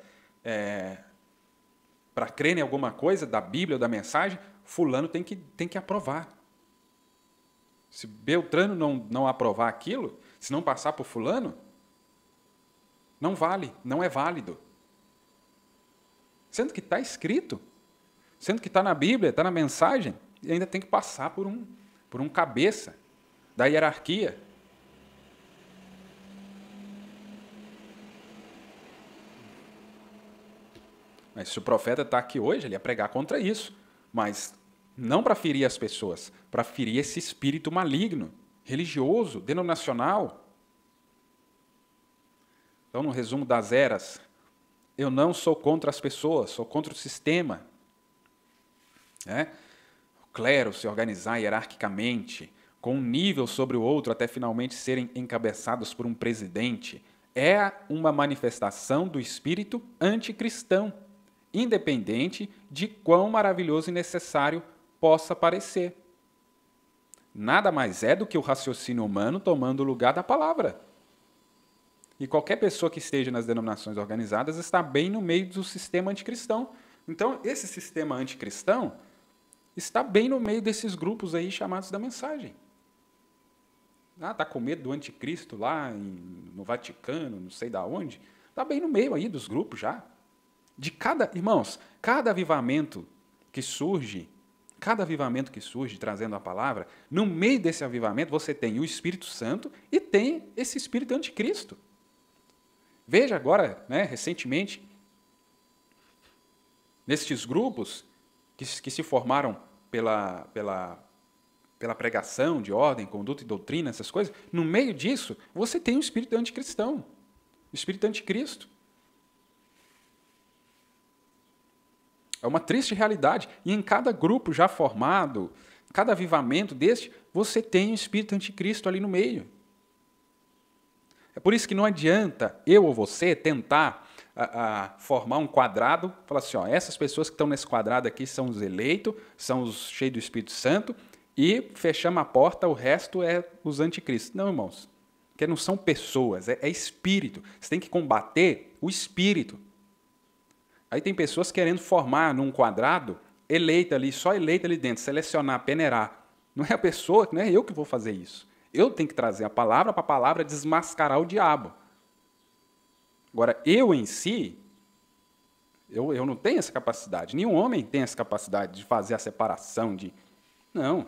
para crer em alguma coisa da Bíblia ou da mensagem, fulano tem que aprovar. Se Beltrano não aprovar aquilo, se não passar por fulano, não vale, não é válido. Sendo que está escrito, sendo que está na Bíblia, está na mensagem, e ainda tem que passar por um cabeça da hierarquia. Mas se o profeta está aqui hoje, ele ia pregar contra isso, mas não para ferir as pessoas, para ferir esse espírito maligno, religioso, denominacional. Então, no resumo das eras, eu não sou contra as pessoas, sou contra o sistema. O clero se organizar hierarquicamente, com um nível sobre o outro, até finalmente serem encabeçados por um presidente, é uma manifestação do espírito anticristão, independente de quão maravilhoso e necessário possa parecer. Nada mais é do que o raciocínio humano tomando o lugar da palavra. E qualquer pessoa que esteja nas denominações organizadas está bem no meio do sistema anticristão. Então, esse sistema anticristão está bem no meio desses grupos aí chamados da mensagem. Está com medo do anticristo lá no Vaticano, não sei de onde. Está bem no meio aí dos grupos já. Irmãos, cada avivamento que surge trazendo a palavra, no meio desse avivamento você tem o Espírito Santo e tem esse espírito anticristo. Veja agora, recentemente, nestes grupos que se formaram pela pregação de ordem, conduta e doutrina, essas coisas, no meio disso, você tem o espírito anticristão, o espírito anticristo. É uma triste realidade. E em cada grupo já formado, cada avivamento deste, você tem o espírito anticristo ali no meio. É por isso que não adianta eu ou você tentar formar um quadrado, falar assim, essas pessoas que estão nesse quadrado aqui são os eleitos, são os cheios do Espírito Santo, e fechamos a porta, o resto é os anticristos. Não, irmãos, porque não são pessoas, é espírito. Você tem que combater o espírito. Aí tem pessoas querendo formar num quadrado, só eleita ali dentro, selecionar, peneirar. Não é a pessoa, não é eu que vou fazer isso. Eu tenho que trazer a palavra para a palavra desmascarar o diabo. Agora, eu em si, Eu não tenho essa capacidade. Nenhum homem tem essa capacidade de fazer a separação. Não.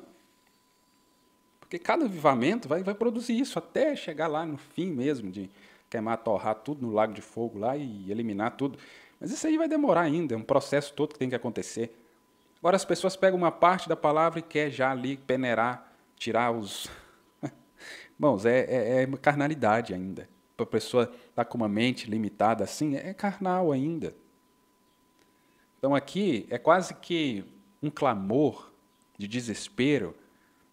Porque cada avivamento vai produzir isso, até chegar lá no fim mesmo, de queimar, torrar tudo no lago de fogo lá e eliminar tudo. Mas isso aí vai demorar ainda, é um processo todo que tem que acontecer. Agora as pessoas pegam uma parte da palavra e quer já ali peneirar, tirar os... Irmãos, é carnalidade ainda. Para a pessoa estar com uma mente limitada assim, é carnal ainda. Então aqui é quase que um clamor de desespero,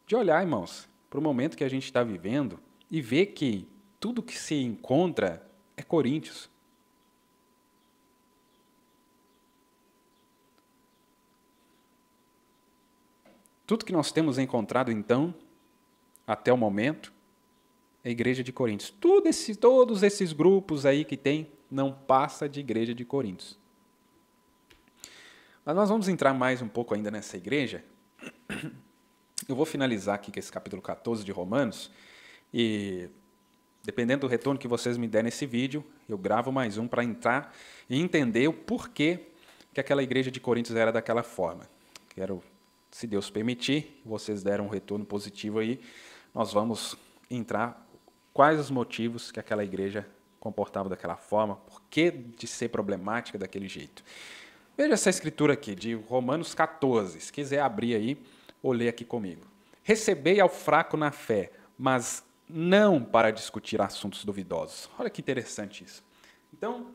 de olhar, irmãos, para o momento que a gente está vivendo e ver que tudo que se encontra é Coríntios. Tudo que nós temos encontrado, então, até o momento, é a igreja de Coríntios. Todos esses grupos aí que tem, não passa de igreja de Coríntios. Mas nós vamos entrar mais um pouco ainda nessa igreja. Eu vou finalizar aqui com esse capítulo 14 de Romanos, e dependendo do retorno que vocês me derem nesse vídeo, eu gravo mais um para entrar e entender o porquê que aquela igreja de Coríntios era daquela forma. Quero, se Deus permitir, vocês deram um retorno positivo aí, nós vamos entrar quais os motivos que aquela igreja comportava daquela forma, por que de ser problemática daquele jeito. Veja essa escritura aqui, de Romanos 14, se quiser abrir aí, ou ler aqui comigo. Recebei ao fraco na fé, mas não para discutir assuntos duvidosos. Olha que interessante isso. Então,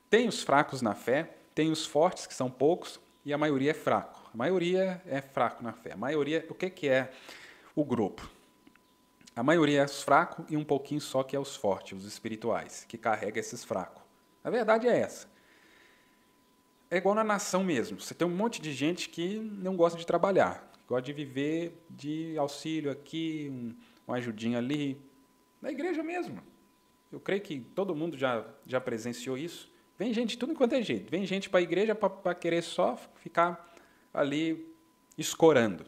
tem os fracos na fé, tem os fortes, que são poucos, e a maioria é fraco. A maioria é fraco na fé. A maioria, o que é o grupo? A maioria é os fracos e um pouquinho só que é os fortes, os espirituais, que carrega esses fracos. A verdade é essa. É igual na nação mesmo. Você tem um monte de gente que não gosta de trabalhar, gosta de viver de auxílio aqui, uma ajudinha ali. Na igreja mesmo. Eu creio que todo mundo já presenciou isso. Vem gente de tudo enquanto é jeito. Vem gente para a igreja para querer só ficar ali escorando.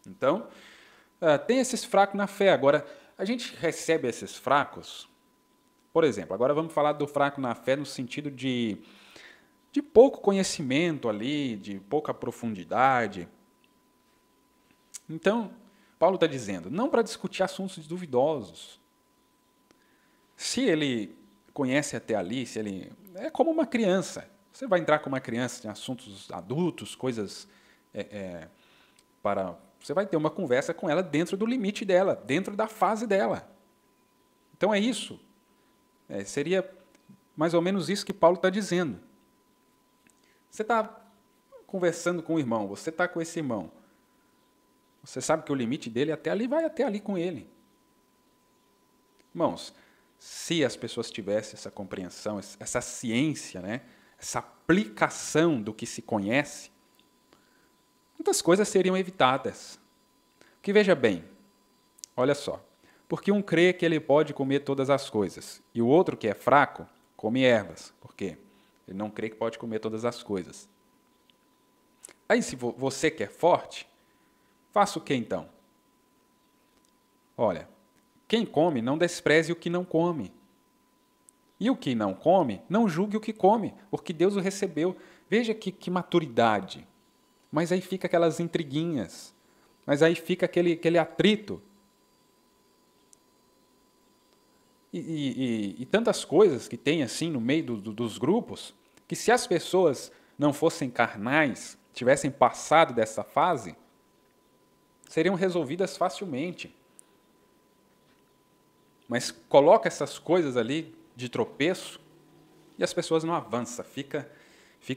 Então, tem esses fracos na fé. Agora, a gente recebe esses fracos, por exemplo, agora vamos falar do fraco na fé no sentido de pouco conhecimento ali, de pouca profundidade. Então, Paulo está dizendo, não para discutir assuntos duvidosos. Se ele conhece até ali, se ele é como uma criança. Você vai entrar com uma criança em assuntos adultos, coisas você vai ter uma conversa com ela dentro do limite dela, dentro da fase dela. Então é isso. Seria mais ou menos isso que Paulo está dizendo. Você está conversando com o irmão, você está com esse irmão. Você sabe que o limite dele até ali vai até ali com ele. Irmãos, se as pessoas tivessem essa compreensão, essa ciência, né, essa aplicação do que se conhece, muitas coisas seriam evitadas. Porque veja bem, olha só, porque um crê que ele pode comer todas as coisas, e o outro que é fraco, come ervas. Por quê? Ele não crê que pode comer todas as coisas. Aí, se você que é forte, faça o que então? Olha, quem come, não despreze o que não come. E o que não come, não julgue o que come, porque Deus o recebeu. Veja que maturidade. Mas aí fica aquelas intriguinhas. Mas aí fica aquele atrito. E tantas coisas que tem assim no meio dos grupos, que se as pessoas não fossem carnais, tivessem passado dessa fase, seriam resolvidas facilmente. Mas coloca essas coisas ali de tropeço e as pessoas não avançam, fica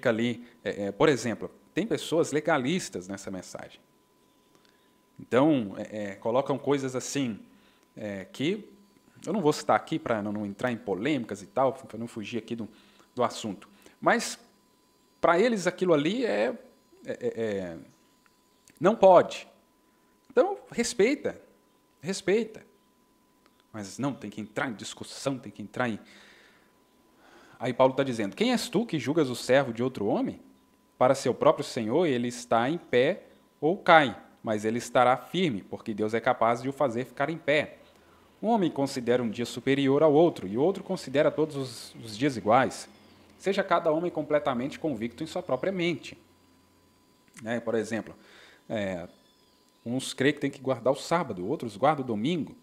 ali. Por exemplo, tem pessoas legalistas nessa mensagem. Então, colocam coisas assim, que eu não vou citar aqui para não entrar em polêmicas e tal, para não fugir aqui do assunto. Mas, para eles, aquilo ali não pode. Então, respeita. Mas não, tem que entrar em discussão, tem que entrar em... Aí Paulo está dizendo, quem és tu que julgas o servo de outro homem? Para seu próprio Senhor, ele está em pé ou cai, mas ele estará firme, porque Deus é capaz de o fazer ficar em pé. Um homem considera um dia superior ao outro, e o outro considera todos os dias iguais. seja cada homem completamente convicto em sua própria mente. Por exemplo, uns creem que tem que guardar o sábado, outros guardam o domingo.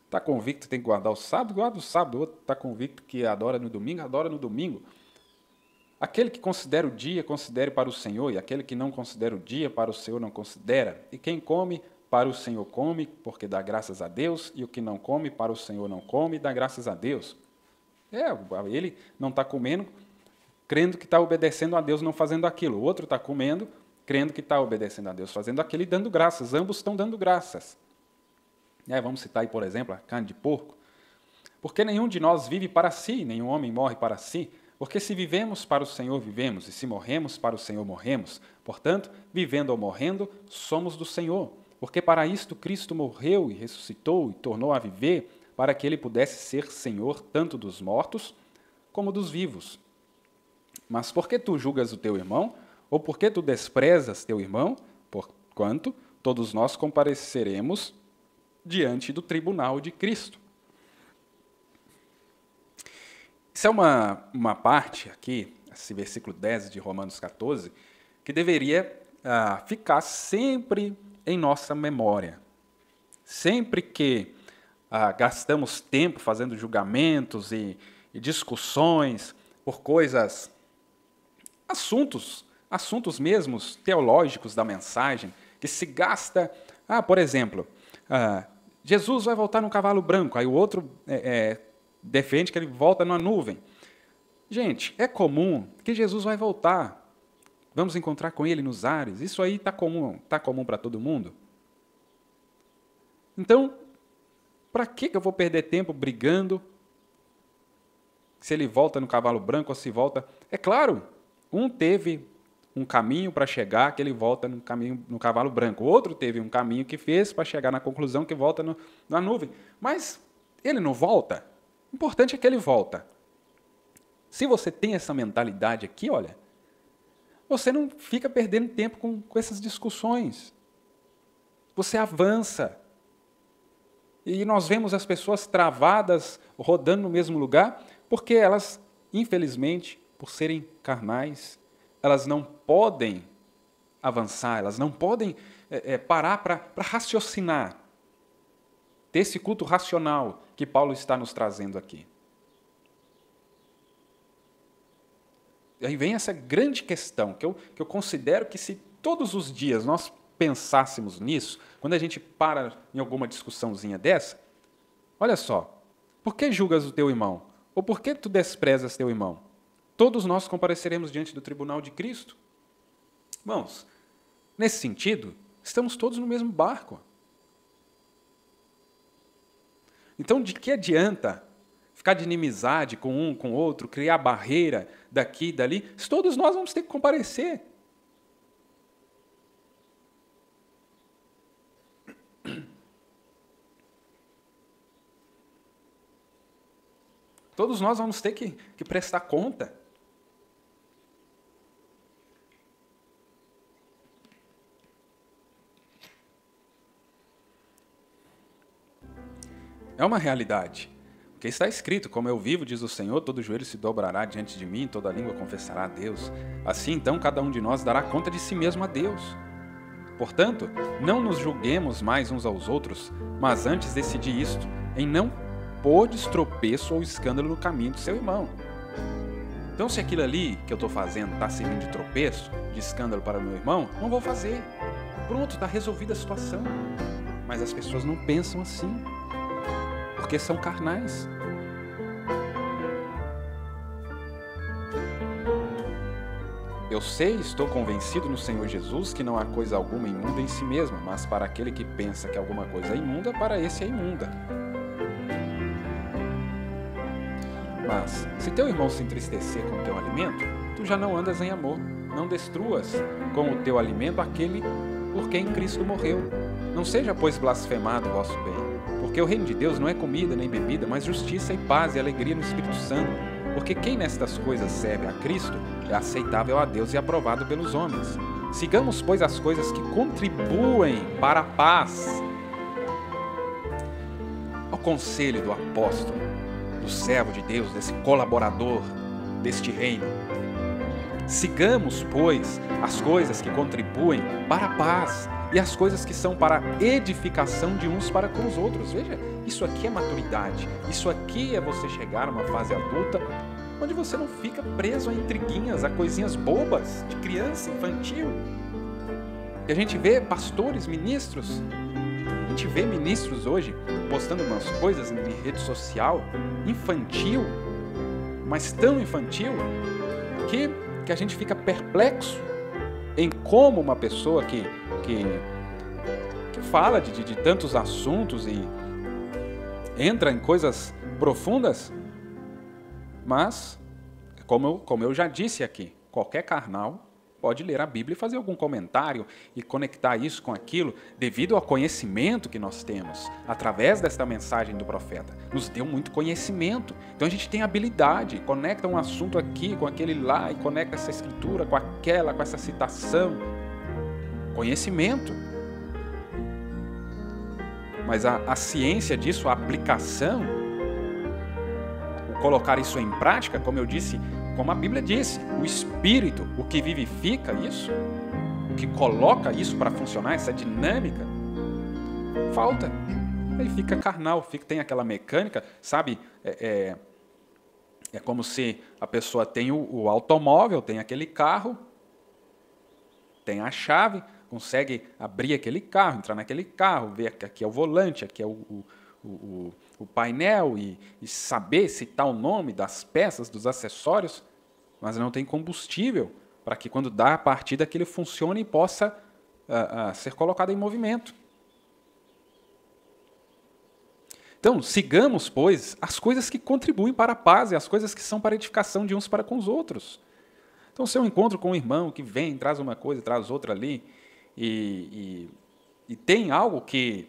Está convicto que tem que guardar o sábado, guarda o sábado. O outro está convicto que adora no domingo, adora no domingo. Aquele que considera o dia, considere para o Senhor, e aquele que não considera o dia, para o Senhor não considera. E quem come, para o Senhor come, porque dá graças a Deus, e o que não come, para o Senhor não come, dá graças a Deus. Ele não está comendo, crendo que está obedecendo a Deus, não fazendo aquilo. O outro está comendo, crendo que está obedecendo a Deus, fazendo aquilo e dando graças. Ambos estão dando graças. Vamos citar aí, por exemplo, a carne de porco. Porque nenhum de nós vive para si, nenhum homem morre para si. Porque se vivemos, para o Senhor vivemos, e se morremos, para o Senhor morremos. Portanto, vivendo ou morrendo, somos do Senhor. Porque para isto Cristo morreu e ressuscitou e tornou a viver, para que ele pudesse ser Senhor tanto dos mortos como dos vivos. Mas por que tu julgas o teu irmão? Ou por que tu desprezas teu irmão? Porquanto todos nós compareceremos diante do tribunal de Cristo. Isso é uma parte aqui, esse versículo 10 de Romanos 14, que deveria ficar sempre em nossa memória. Sempre que gastamos tempo fazendo julgamentos e discussões por coisas, assuntos mesmos teológicos da mensagem, que se gasta, por exemplo, Jesus vai voltar num cavalo branco, aí o outro defende que ele volta numa nuvem. Gente, é comum que Jesus vai voltar. Vamos encontrar com ele nos ares. Isso aí está comum para todo mundo. Então, para que eu vou perder tempo brigando se ele volta no cavalo branco ou se volta? É claro, um teve um caminho para chegar que ele volta no cavalo branco. O outro teve um caminho que fez para chegar na conclusão que volta na nuvem. Mas ele não volta. O importante é que ele volta. Se você tem essa mentalidade aqui, olha, você não fica perdendo tempo com essas discussões. Você avança. E nós vemos as pessoas travadas, rodando no mesmo lugar, porque elas, infelizmente, por serem carnais, elas não podem avançar, elas não podem parar para raciocinar. Ter esse culto racional que Paulo está nos trazendo aqui. E aí vem essa grande questão, que eu considero que se todos os dias nós pensássemos nisso, quando a gente para em alguma discussãozinha dessa, olha só, por que julgas o teu irmão? Ou por que tu desprezas teu irmão? Todos nós compareceremos diante do tribunal de Cristo. Irmãos, nesse sentido, estamos todos no mesmo barco. Então, de que adianta ficar de inimizade com um, com o outro, criar barreira daqui e dali, se todos nós vamos ter que comparecer? Todos nós vamos ter que prestar conta. É uma realidade. Porque está escrito, como eu vivo, diz o Senhor, todo joelho se dobrará diante de mim, toda língua confessará a Deus. Assim, então, cada um de nós dará conta de si mesmo a Deus. Portanto, não nos julguemos mais uns aos outros, mas antes decidi isto, em não pôr tropeço ou escândalo no caminho do seu irmão. Então, se aquilo ali que eu estou fazendo está servindo de tropeço, de escândalo para o meu irmão, não vou fazer. Pronto, está resolvida a situação. Mas as pessoas não pensam assim, porque são carnais. Eu sei, estou convencido no Senhor Jesus que não há coisa alguma imunda em si mesma, mas para aquele que pensa que alguma coisa é imunda, para esse é imunda. Mas, se teu irmão se entristecer com o teu alimento, tu já não andas em amor. Não destruas com o teu alimento aquele por quem Cristo morreu. Não seja, pois, blasfemado o vosso bem. Porque o reino de Deus não é comida nem bebida, mas justiça e paz e alegria no Espírito Santo. Porque quem nestas coisas serve a Cristo é aceitável a Deus e aprovado pelos homens. Sigamos, pois, as coisas que contribuem para a paz. O conselho do apóstolo do servo de Deus, desse colaborador deste reino. Sigamos, pois, as coisas que contribuem para a paz e as coisas que são para a edificação de uns para com os outros. Veja, isso aqui é maturidade. Isso aqui é você chegar a uma fase adulta onde você não fica preso a intriguinhas, a coisinhas bobas de criança, infantil. E a gente vê pastores, ministros, a gente vê ministros hoje postando umas coisas em rede social, infantil, mas tão infantil, que a gente fica perplexo em como uma pessoa que fala de tantos assuntos e entra em coisas profundas, mas, como eu já disse aqui, qualquer carnal pode ler a Bíblia e fazer algum comentário e conectar isso com aquilo devido ao conhecimento que nós temos através desta mensagem do profeta. Nos deu muito conhecimento. Então a gente tem habilidade, conecta um assunto aqui com aquele lá e conecta essa escritura com aquela, com essa citação. Conhecimento. Mas a ciência disso, a aplicação, o colocar isso em prática, como eu disse, como a Bíblia disse, o Espírito, o que vivifica isso, o que coloca isso para funcionar, essa dinâmica, falta. Aí fica carnal, tem aquela mecânica, sabe? É como se a pessoa tem o automóvel, tem aquele carro, tem a chave, consegue abrir aquele carro, entrar naquele carro, ver que aqui é o volante, aqui é o painel e saber citar o nome das peças, dos acessórios, mas não tem combustível para que quando dá a partida aquilo funcione e possa ser colocado em movimento. Então, sigamos, pois, as coisas que contribuem para a paz e as coisas que são para a edificação de uns para com os outros. Então, se eu encontro com um irmão que vem, traz uma coisa, traz outra ali, e tem algo que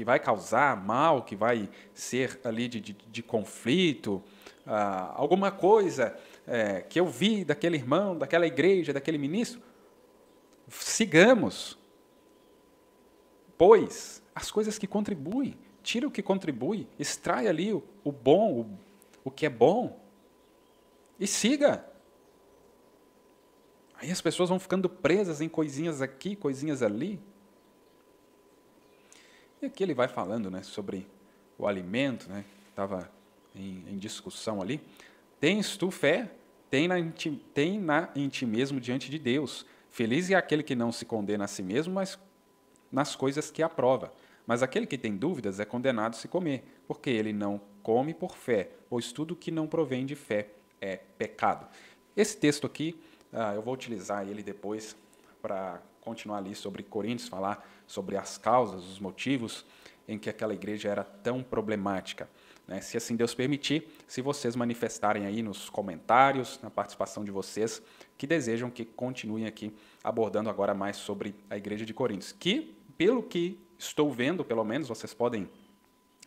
vai causar mal, que vai ser ali de conflito, alguma coisa que eu vi daquele irmão, daquela igreja, daquele ministro, sigamos, pois, as coisas que contribuem, tira o que contribui, extrai ali o bom, o que é bom, e siga. Aí as pessoas vão ficando presas em coisinhas aqui, coisinhas ali. E aqui ele vai falando, né, sobre o alimento, né, que estava em discussão ali. Tens tu fé? Tem em ti mesmo diante de Deus. Feliz é aquele que não se condena a si mesmo, mas nas coisas que aprova. Mas aquele que tem dúvidas é condenado a se comer, porque ele não come por fé, pois tudo que não provém de fé é pecado. Esse texto aqui, eu vou utilizar ele depois para continuar ali sobre Coríntios, falar sobre as causas, os motivos em que aquela igreja era tão problemática. Né? Se assim Deus permitir, se vocês manifestarem aí nos comentários, na participação de vocês, que desejam que continue aqui abordando agora mais sobre a igreja de Coríntios, que, pelo que estou vendo, pelo menos, vocês podem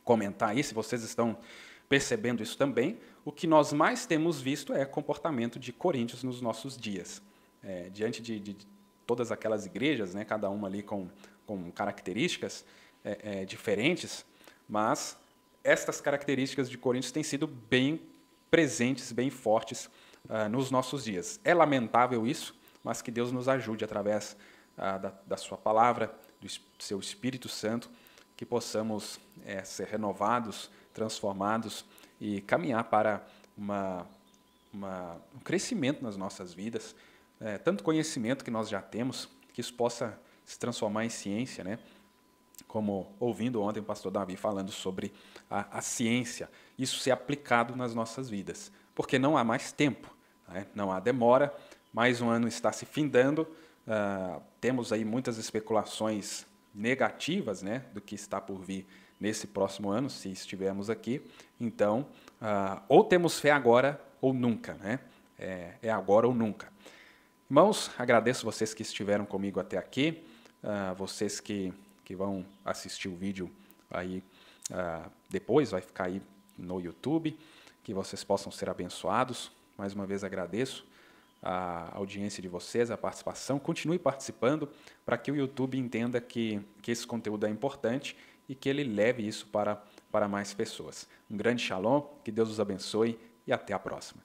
comentar aí, se vocês estão percebendo isso também, o que nós mais temos visto é o comportamento de Coríntios nos nossos dias. Diante de todas aquelas igrejas, né, cada uma ali com características diferentes, mas estas características de Coríntios têm sido bem presentes, bem fortes nos nossos dias. É lamentável isso, mas que Deus nos ajude através da sua palavra, do seu Espírito Santo, que possamos ser renovados, transformados e caminhar para um crescimento nas nossas vidas, tanto conhecimento que nós já temos, que isso possa se transformar em ciência, né? Como ouvindo ontem o pastor Davi falando sobre a ciência, isso ser aplicado nas nossas vidas, porque não há mais tempo, né? Não há demora, mais um ano está se findando, temos aí muitas especulações negativas, né, do que está por vir nesse próximo ano, se estivermos aqui. Então, ou temos fé agora ou nunca, né? É agora ou nunca. Irmãos, agradeço vocês que estiveram comigo até aqui, vocês que vão assistir o vídeo aí depois, vai ficar aí no YouTube, que vocês possam ser abençoados. Mais uma vez agradeço a audiência de vocês, a participação. Continue participando para que o YouTube entenda que esse conteúdo é importante e que ele leve isso para para mais pessoas. Um grande shalom, que Deus os abençoe e até a próxima.